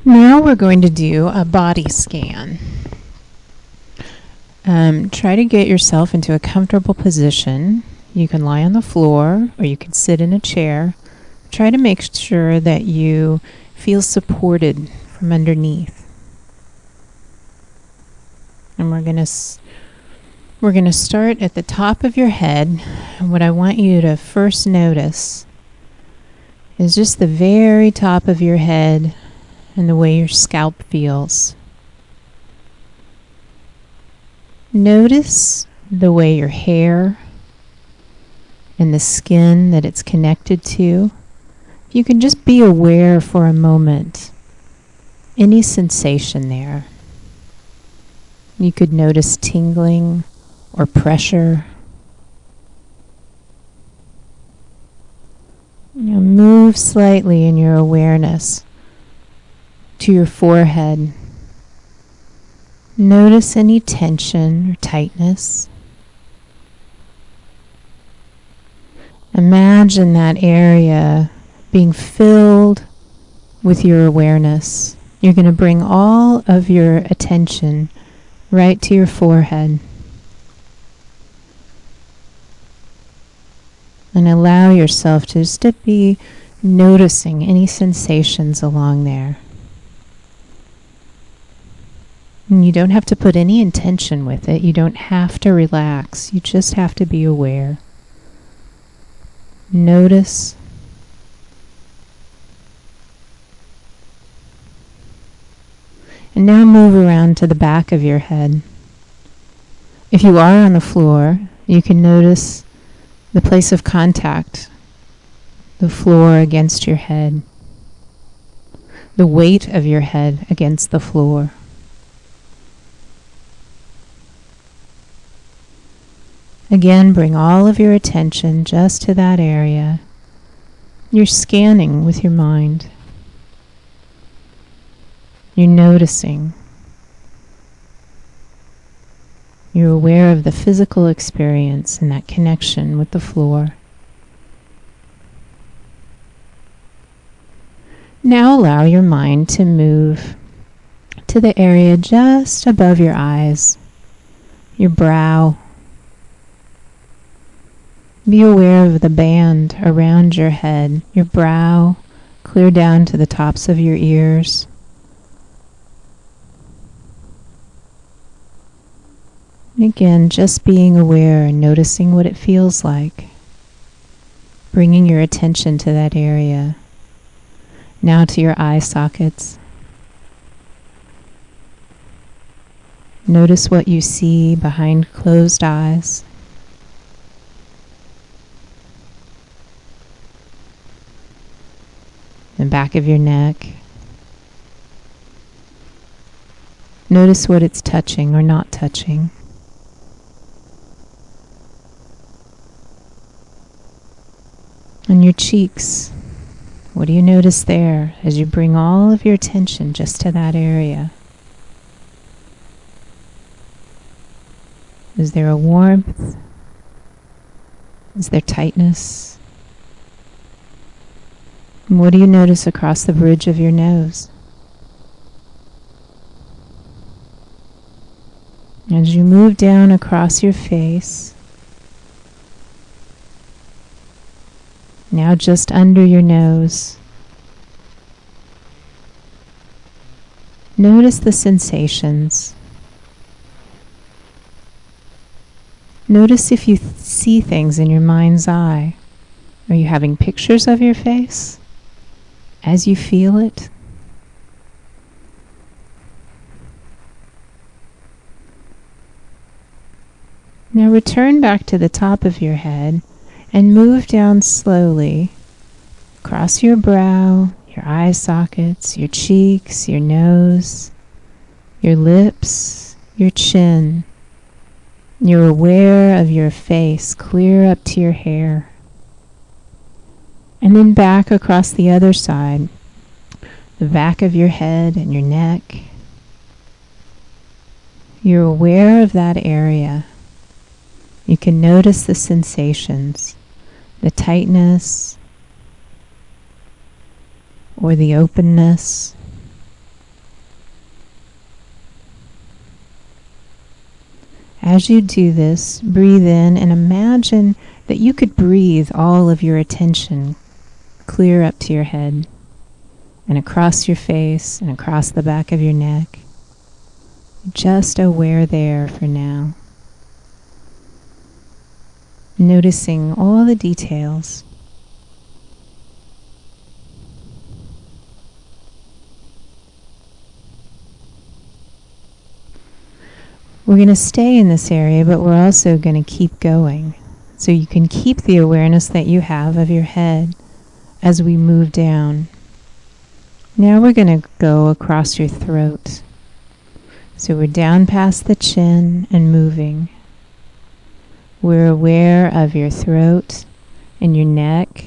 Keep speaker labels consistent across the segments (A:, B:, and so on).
A: Now we're going to do a body scan. Try to get yourself into a comfortable position. You can lie on the floor or you can sit in a chair. Try to make sure that you feel supported from underneath. And we're going to start at the top of your head. And what I want you to first notice is just the very top of your head and the way your scalp feels. Notice the way your hair and the skin that it's connected to. You can just be aware for a moment. Any sensation there. You could notice tingling or pressure. Move slightly in your awareness to your forehead. Notice any tension or tightness. Imagine that area being filled with your awareness. You're going to bring all of your attention right to your forehead. And allow yourself just to be noticing any sensations along there. And you don't have to put any intention with it. You don't have to relax. You just have to be aware. Notice. And now move around to the back of your head. If you are on the floor, you can notice the place of contact, the floor against your head, the weight of your head against the floor. Again, bring all of your attention just to that area. You're scanning with your mind. You're noticing. You're aware of the physical experience and that connection with the floor. Now allow your mind to move to the area just above your eyes, your brow. Be aware of the band around your head, your brow, clear down to the tops of your ears. Again, just being aware and noticing what it feels like. Bringing your attention to that area. Now to your eye sockets. Notice what you see behind closed eyes. The back of your neck. Notice what it's touching or not touching. And your cheeks. What do you notice there as you bring all of your attention just to that area? Is there a warmth? Is there tightness? And what do you notice across the bridge of your nose? As you move down across your face, now just under your nose, notice the sensations. Notice if you see things in your mind's eye. Are you having pictures of your face as you feel it? Now return back to the top of your head and move down slowly across your brow, your eye sockets, your cheeks, your nose, your lips, your chin. You're aware of your face clear up to your hair. And then back across the other side, the back of your head and your neck. You're aware of that area. You can notice the sensations, the tightness, or the openness. As you do this, breathe in and imagine that you could breathe all of your attention clear up to your head and across your face and across the back of your neck. Just aware there for now. Noticing all the details. We're going to stay in this area, but we're also going to keep going. So you can keep the awareness that you have of your head as we move down. Now we're going to go across your throat. So we're down past the chin and moving. We're aware of your throat and your neck.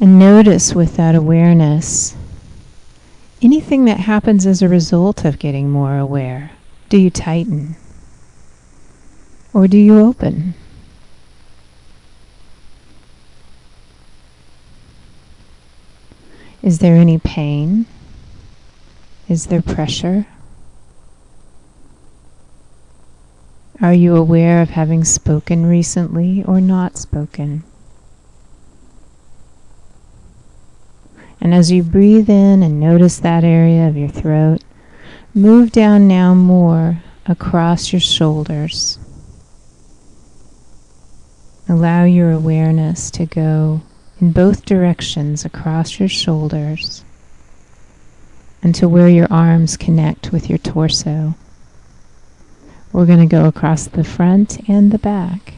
A: And notice with that awareness anything that happens as a result of getting more aware. Do you tighten? Or do you open? Is there any pain? Is there pressure? Are you aware of having spoken recently or not spoken? And as you breathe in and notice that area of your throat, move down now more across your shoulders. Allow your awareness to go in both directions across your shoulders and to where your arms connect with your torso. We're going to go across the front and the back.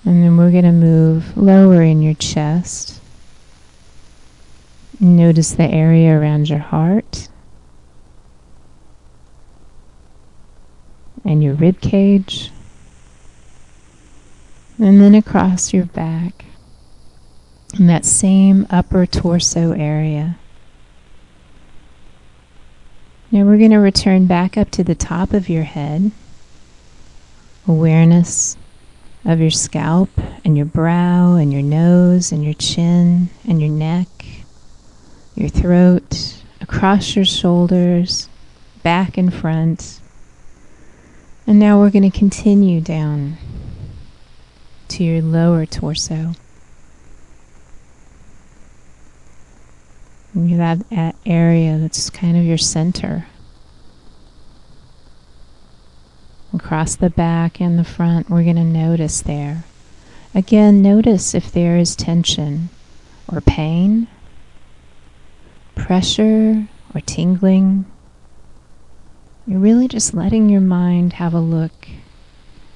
A: And then we're going to move lower in your chest. Notice the area around your heart and your rib cage. And then across your back in that same upper torso area. Now we're going to return back up to the top of your head. Awareness of your scalp and your brow and your nose and your chin and your neck, your throat, across your shoulders, back and front. And now we're going to continue down to your lower torso. And that area that's kind of your center. Across the back and the front, we're going to notice there. Again, notice if there is tension or pain, pressure or tingling. You're really just letting your mind have a look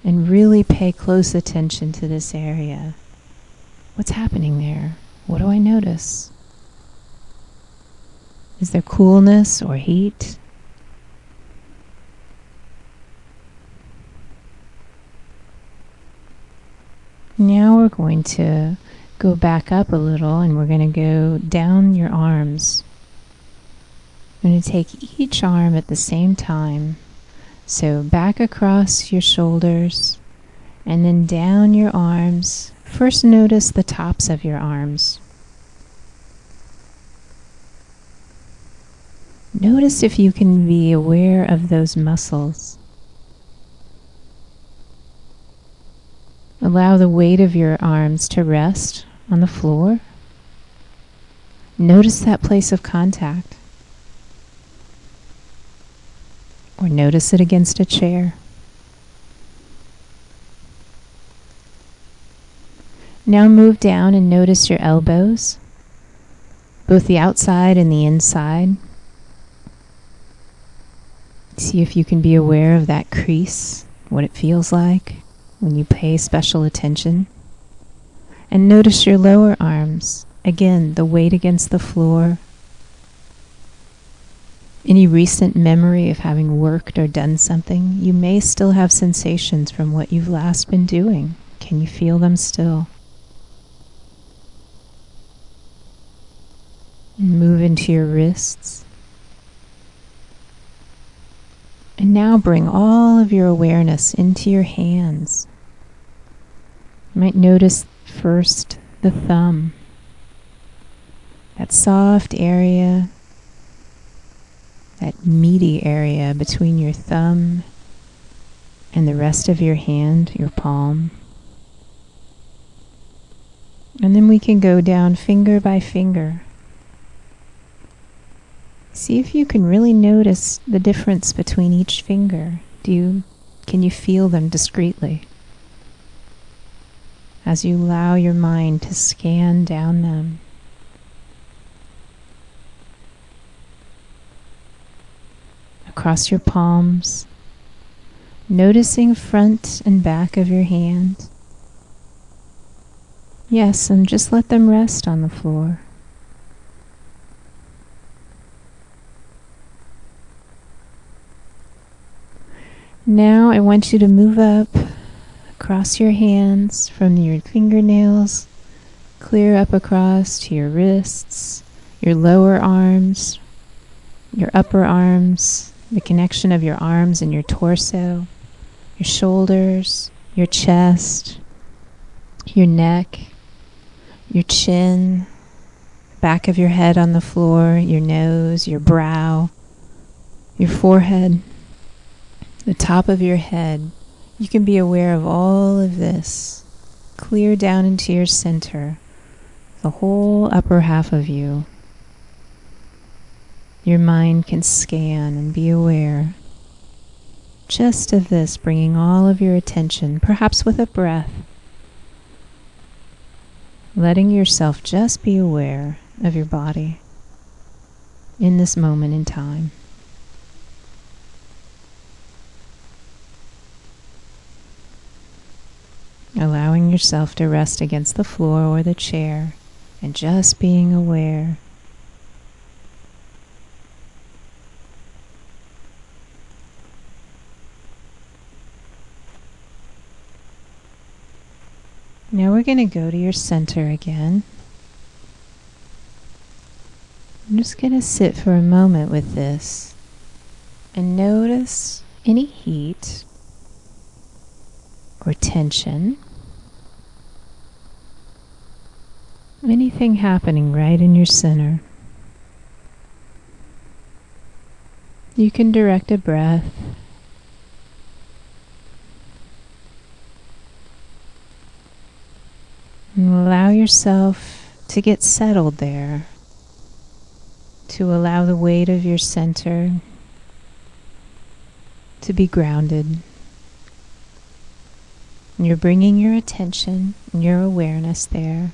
A: and really pay close attention to this area. What's happening there? What do I notice? Is there coolness or heat? Now we're going to go back up a little and we're going to go down your arms. I'm going to take each arm at the same time. So back across your shoulders and then down your arms. First notice the tops of your arms. Notice if you can be aware of those muscles. Allow the weight of your arms to rest on the floor. Notice that place of contact. Or notice it against a chair. Now move down and notice your elbows, both the outside and the inside. See if you can be aware of that crease, what it feels like when you pay special attention. And notice your lower arms. Again, the weight against the floor. Any recent memory of having worked or done something, you may still have sensations from what you've last been doing. Can you feel them still? And move into your wrists. And now bring all of your awareness into your hands. You might notice first the thumb, that soft area, that meaty area between your thumb and the rest of your hand, your palm. And then we can go down finger by finger. See if you can really notice the difference between each finger. Can you feel them discreetly as you allow your mind to scan down them? Across your palms, noticing front and back of your hand. Yes, and just let them rest on the floor. Now I want you to move up across your hands from your fingernails, clear up across to your wrists, your lower arms, your upper arms, the connection of your arms and your torso, your shoulders, your chest, your neck, your chin, back of your head on the floor, your nose, your brow, your forehead, the top of your head. You can be aware of all of this, clear down into your center, the whole upper half of you. Your mind can scan and be aware just of this, bringing all of your attention, perhaps with a breath, letting yourself just be aware of your body in this moment in time. Allowing yourself to rest against the floor or the chair and just being aware. Now we're going to go to your center again. I'm just going to sit for a moment with this and notice any heat or tension, anything happening right in your center. You can direct a breath and allow yourself to get settled there, to allow the weight of your center to be grounded. And you're bringing your attention and your awareness there.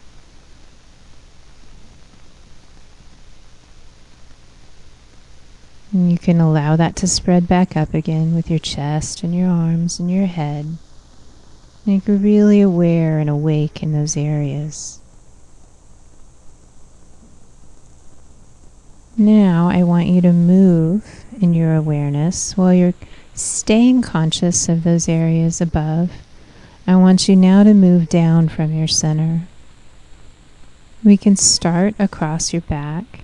A: And you can allow that to spread back up again with your chest and your arms and your head. And you're really aware and awake in those areas. Now I want you to move in your awareness while you're staying conscious of those areas above. I want you now to move down from your center. We can start across your back.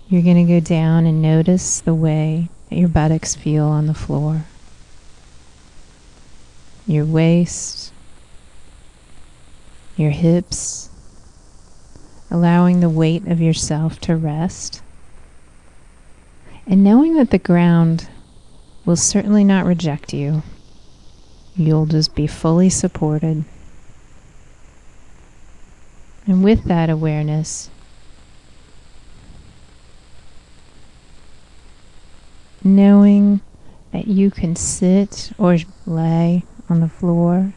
A: You're going to go down and notice the way that your buttocks feel on the floor. Your waist, your hips, allowing the weight of yourself to rest. And knowing that the ground will certainly not reject you. You'll just be fully supported. And with that awareness, knowing that you can sit or lay on the floor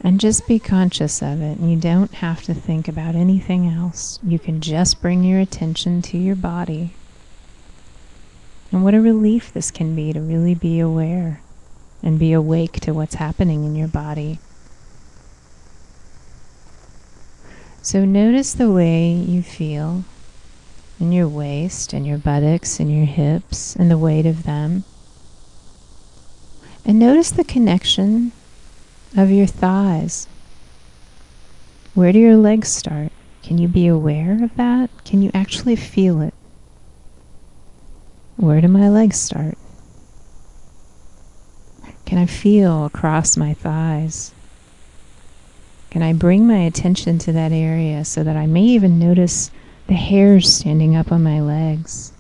A: and just be conscious of it. And you don't have to think about anything else. You can just bring your attention to your body. And what a relief this can be to really be aware and be awake to what's happening in your body. So notice the way you feel in your waist and your buttocks and your hips and the weight of them. And notice the connection of your thighs. Where do your legs start? Can you be aware of that? Can you actually feel it? Where do my legs start? Can I feel across my thighs? and I bring my attention to that area so that I may even notice the hairs standing up on my legs.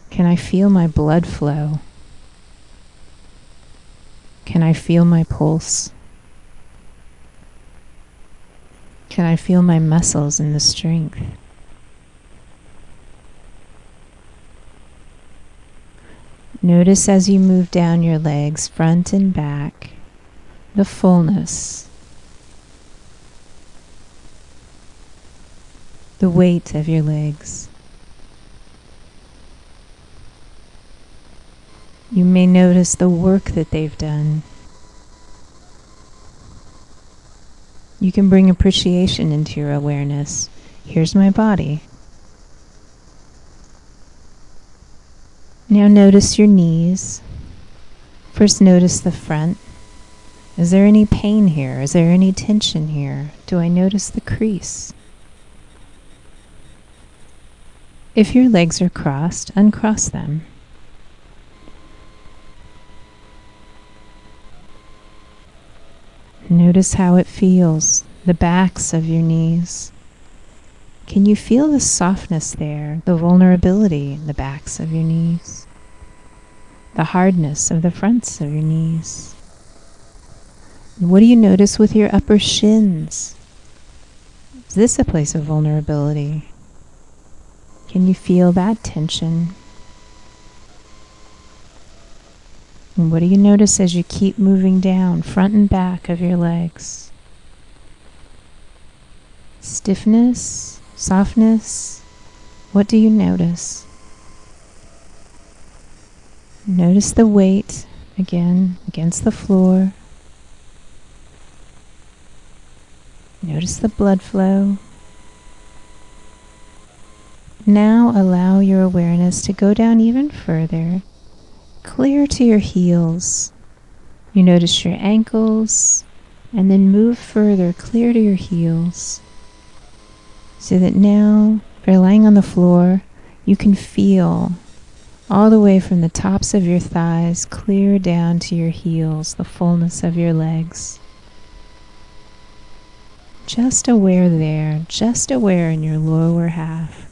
A: Can I feel my blood flow? Can I feel my pulse? Can I feel my muscles and the strength? Notice as you move down your legs, front and back, the fullness, the weight of your legs. You may notice the work that they've done. You can bring appreciation into your awareness. Here's my body. Now notice your knees. First notice the front. Is there any pain here? Is there any tension here? Do I notice the crease? If your legs are crossed, uncross them. Notice how it feels, the backs of your knees. Can you feel the softness there, the vulnerability in the backs of your knees, the hardness of the fronts of your knees? And what do you notice with your upper shins? Is this a place of vulnerability? Can you feel that tension? And what do you notice as you keep moving down, front and back of your legs? Stiffness, softness, what do you notice? Notice the weight, again, against the floor. Notice the blood flow. Now allow your awareness to go down even further, clear to your heels. You notice your ankles, and then move further, clear to your heels. So that now, if you're lying on the floor, you can feel all the way from the tops of your thighs, clear down to your heels, the fullness of your legs. Just aware there, just aware in your lower half.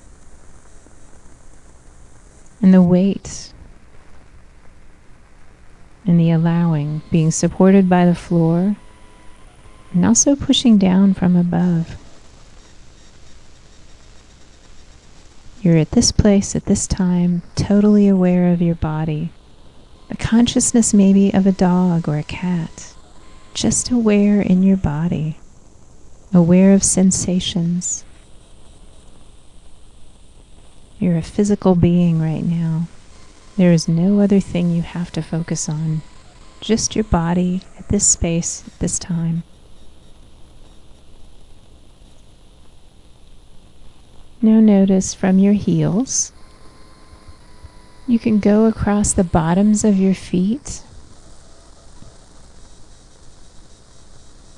A: And the weight and the allowing, being supported by the floor and also pushing down from above. You're at this place at this time, totally aware of your body. The consciousness maybe of a dog or a cat, just aware in your body, aware of sensations. You're a physical being right now. There is no other thing you have to focus on. Just your body at this space, at this time. Now notice from your heels, you can go across the bottoms of your feet.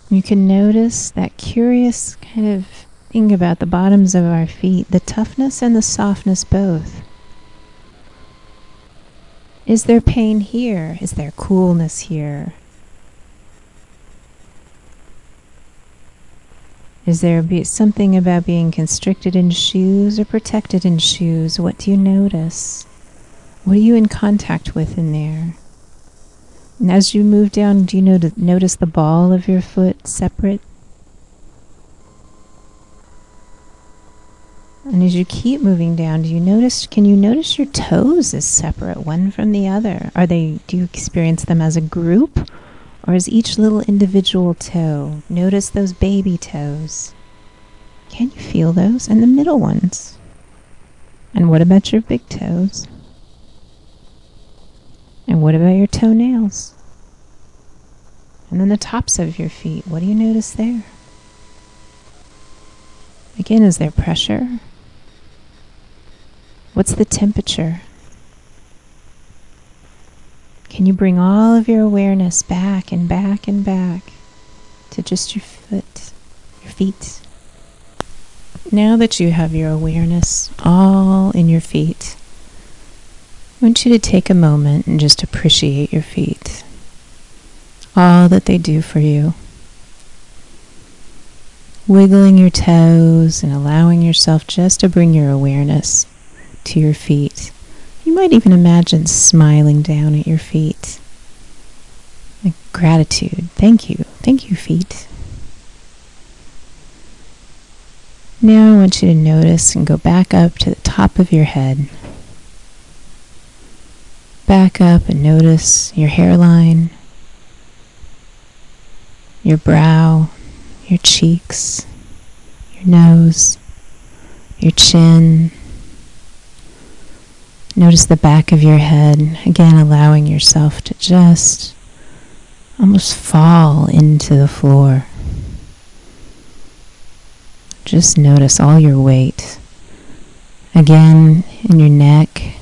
A: You can notice that curious kind of thing about the bottoms of our feet, the toughness and the softness both. Is there pain here? Is there coolness here? Is there something about being constricted in shoes or protected in shoes? What do you notice? What are you in contact with in there? And as you move down, do you notice the ball of your foot separate? And as you keep moving down, can you notice your toes as separate, one from the other? Do you experience them as a group? Or is each little individual toe? Notice those baby toes. Can you feel those? And the middle ones? And what about your big toes? And what about your toenails? And then the tops of your feet, what do you notice there? Again, is there pressure? What's the temperature? Can you bring all of your awareness back and back and back to just your feet? Now that you have your awareness all in your feet, I want you to take a moment and just appreciate your feet. all that they do for you. Wiggling your toes and allowing yourself just to bring your awareness to your feet. You might even imagine smiling down at your feet. Like gratitude. Thank you. Thank you, feet. Now I want you to notice and go back up to the top of your head. Back up and notice your hairline, your brow, your cheeks, your nose, your chin. Notice the back of your head, again allowing yourself to just almost fall into the floor. Just notice all your weight. Again, in your neck,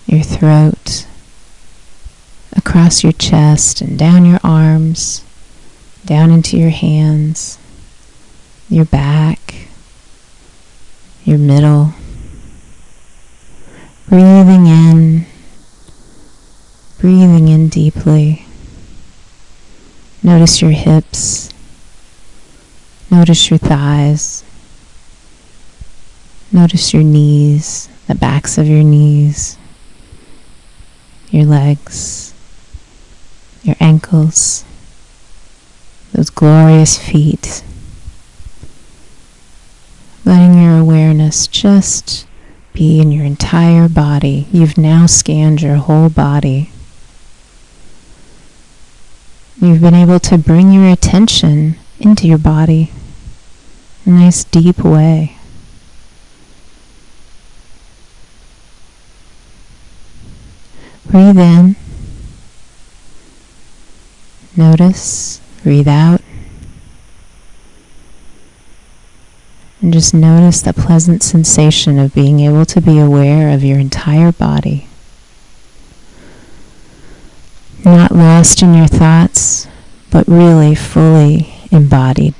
A: your throat, across your chest and down your arms, down into your hands, your back, your middle. Breathing in deeply. Notice your hips. Notice your thighs. Notice your knees, the backs of your knees, your legs, your ankles, those glorious feet. Letting your awareness just be in your entire body. You've now scanned your whole body. You've been able to bring your attention into your body in a nice deep way. Breathe in. Notice. Breathe out. And just notice the pleasant sensation of being able to be aware of your entire body. Not lost in your thoughts, but really fully embodied.